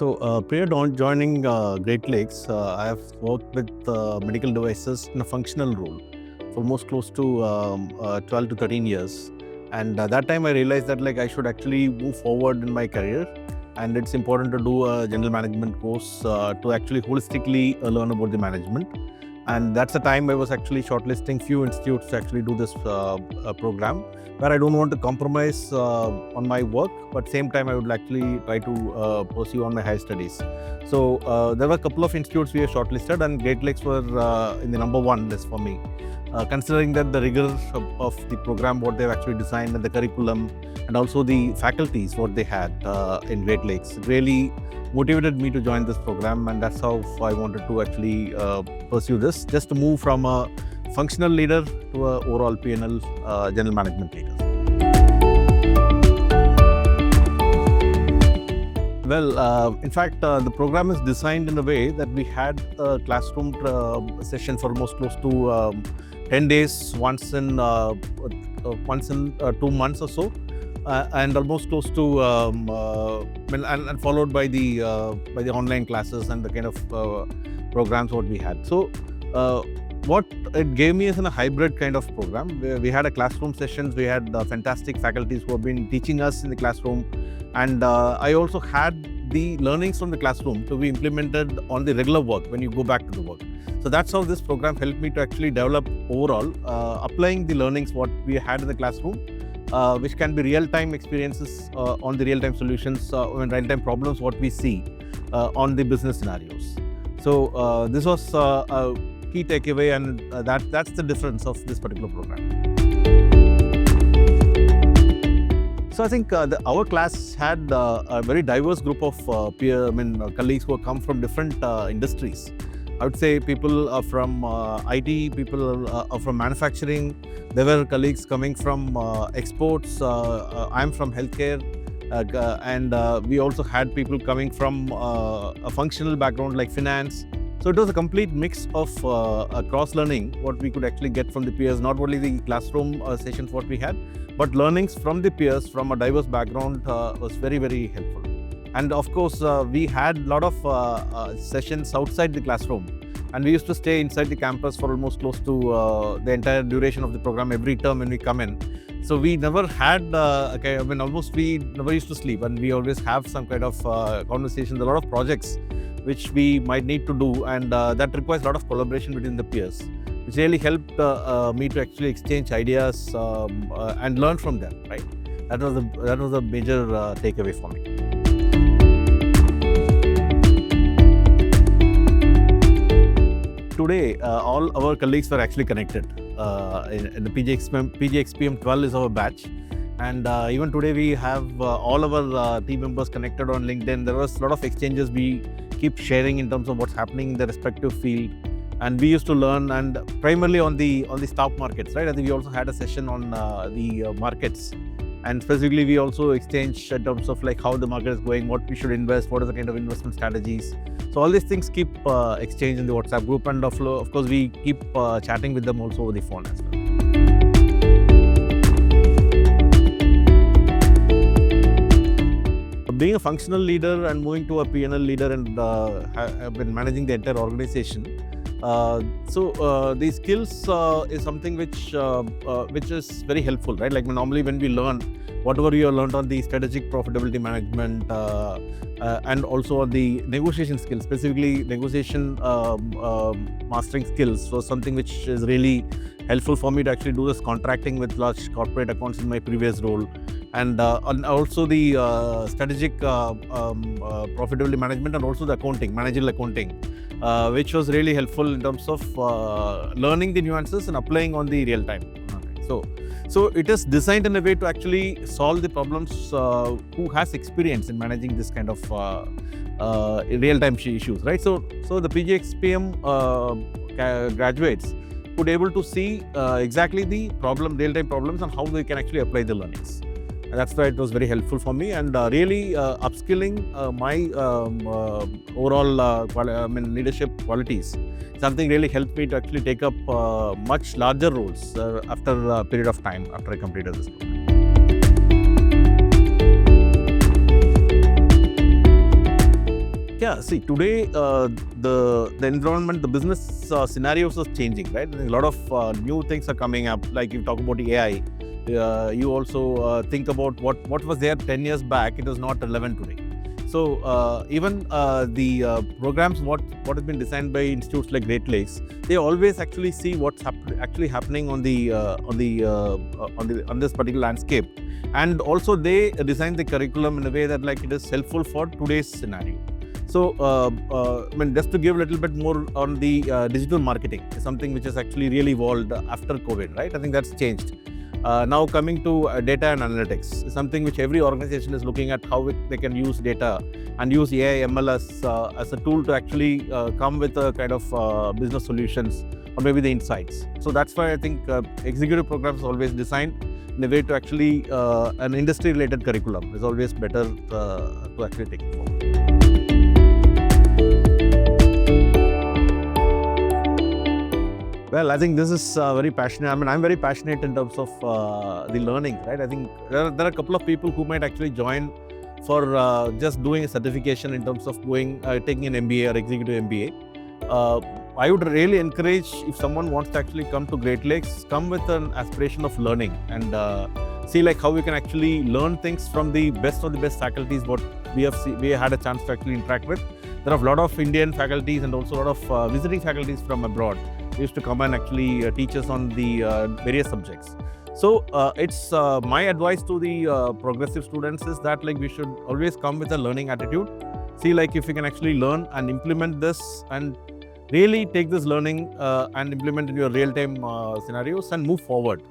Prior to joining Great Lakes, I have worked with medical devices in a functional role for almost close to 12 to 13 years. And that time I realized that I should actually move forward in my career, and it's important to do a general management course to actually holistically learn about the management. And that's the time I was actually shortlisting few institutes to actually do this program, where I don't want to compromise on my work, but same time I would actually try to pursue on my higher studies. So there were a couple of institutes we were shortlisted, and Great Lakes were in the number one list for me. Considering that the rigor of the program, what they've actually designed, and the curriculum, and also the faculties, what they had in Great Lakes, it really motivated me to join this program, and that's how I wanted to actually pursue this, just to move from a functional leader to a overall P&L general management leader. Well, in fact, the program is designed in a way that we had a classroom session for almost close to 10 days, once in 2 months or so, and almost close to and followed by the online classes and the kind of programs what we had. So what it gave me is a hybrid kind of program, where we had a classroom sessions, we had fantastic faculties who have been teaching us in the classroom, and I also had the learnings from the classroom to be implemented on the regular work when you go back to the work. So that's how this program helped me to actually develop overall, applying the learnings what we had in the classroom, which can be real-time experiences on the real-time solutions, and real-time problems what we see on the business scenarios. So this was a key takeaway, and that's the difference of this particular program. So I think our class had a very diverse group of colleagues who have come from different industries. I would say people from IT, people from manufacturing. There were colleagues coming from exports. I'm from healthcare, and we also had people coming from a functional background like finance. So it was a complete mix of cross-learning, what we could actually get from the peers, not only the classroom sessions what we had, but learnings from the peers from a diverse background was very, very helpful. And of course, we had a lot of sessions outside the classroom, and we used to stay inside the campus for almost close to the entire duration of the program every term when we come in. So we never had, almost we never used to sleep, and we always have some kind of conversations, a lot of projects which we might need to do, and that requires a lot of collaboration between the peers, which really helped me to actually exchange ideas and learn from them, right? That was a major takeaway for me. Today, all our colleagues were actually connected. In the PGXPM 12 is our batch, and even today we have all our team members connected on LinkedIn. There was a lot of exchanges we keep sharing in terms of what's happening in the respective field, and we used to learn, and primarily on the stock markets, right? I think we also had a session on the markets, and specifically we also exchanged in terms of how the market is going, what we should invest, what are the kind of investment strategies. So all these things keep exchanged in the WhatsApp group, and of course we keep chatting with them also over the phone as well. Being a functional leader and moving to a P&L leader, and have been managing the entire organization. These skills is something which is very helpful, right? Normally when we learn, whatever you have learned on the strategic profitability management, and also on the negotiation skills, specifically negotiation mastering skills, was something which is really helpful for me to actually do this contracting with large corporate accounts in my previous role. And also the strategic profitability management, and also the accounting, managerial accounting, which was really helpful in terms of learning the nuances and applying on the real time. So it is designed in a way to actually solve the problems who has experience in managing this kind of real-time issues, right? So the PGXPM graduates could able to see exactly the real-time problems, and how they can actually apply the learnings. And that's why it was very helpful for me, and really upskilling my overall leadership qualities. Something really helped me to actually take up much larger roles after a period of time after I completed this program. See, today the environment, the business scenarios are changing, right? A lot of new things are coming up. Like you talk about AI, you also think about what was there 10 years back. It is not relevant today. So even the programs what has been designed by institutes like Great Lakes, they always actually see what's actually happening on this particular landscape, and also they design the curriculum in a way that like it is helpful for today's scenario. So, I mean, just to give a little bit more on the digital marketing, something which has actually really evolved after COVID, right? I think that's changed. Now coming to data and analytics, something which every organization is looking at how they can use data and use AI, ML as a tool to actually come with a kind of business solutions or maybe the insights. So that's why I think executive programs always designed in a way to actually an industry-related curriculum is always better to actually take it forward. Well, I think this is very passionate. I mean, I'm very passionate in terms of the learning, right? I think there are a couple of people who might actually join for just doing a certification in terms of going, taking an MBA or executive MBA. I would really encourage, if someone wants to actually come to Great Lakes, come with an aspiration of learning and see like how we can actually learn things from the best of the best faculties what we had a chance to actually interact with. There are a lot of Indian faculties and also a lot of visiting faculties from abroad. They used to come and actually teach us on the various subjects. So it's my advice to the progressive students is that like we should always come with a learning attitude. See like if we can actually learn and implement this and really take this learning and implement in your real-time scenarios and move forward.